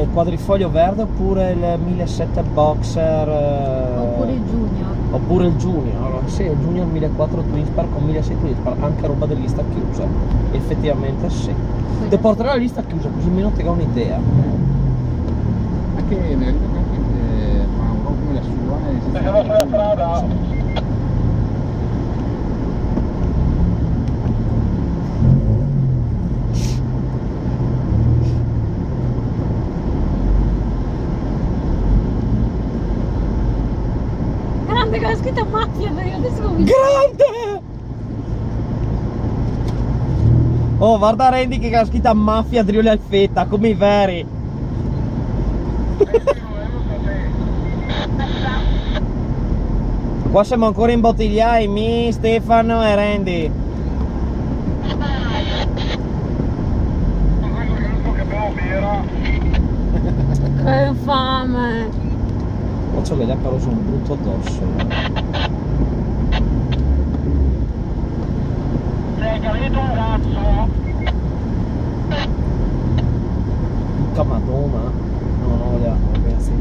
quadrifoglio verde oppure il 1700 Boxer? Oppure il Junior. Oppure il Junior, allora, sì, il Junior 1400 Twin Spar con 1600 Twin Spar, anche roba di lista chiusa. Effettivamente sì. Ti porterò la lista chiusa così almeno ti dà un'idea. Anche nel fa un po' come la sua Siamo sulla strada. Grande che ha scritto mafia, io adesso comincio. Grande! Oh, guarda Randy che ha scritto mafia Driuli Alfetta, come i veri. Qua siamo ancora imbottigliati, mi, Stefano e Randy. Che infame! Faccio che gli ha preso un brutto addosso. Sei capito un cazzo? Porca madonna. No, no, ragazzi.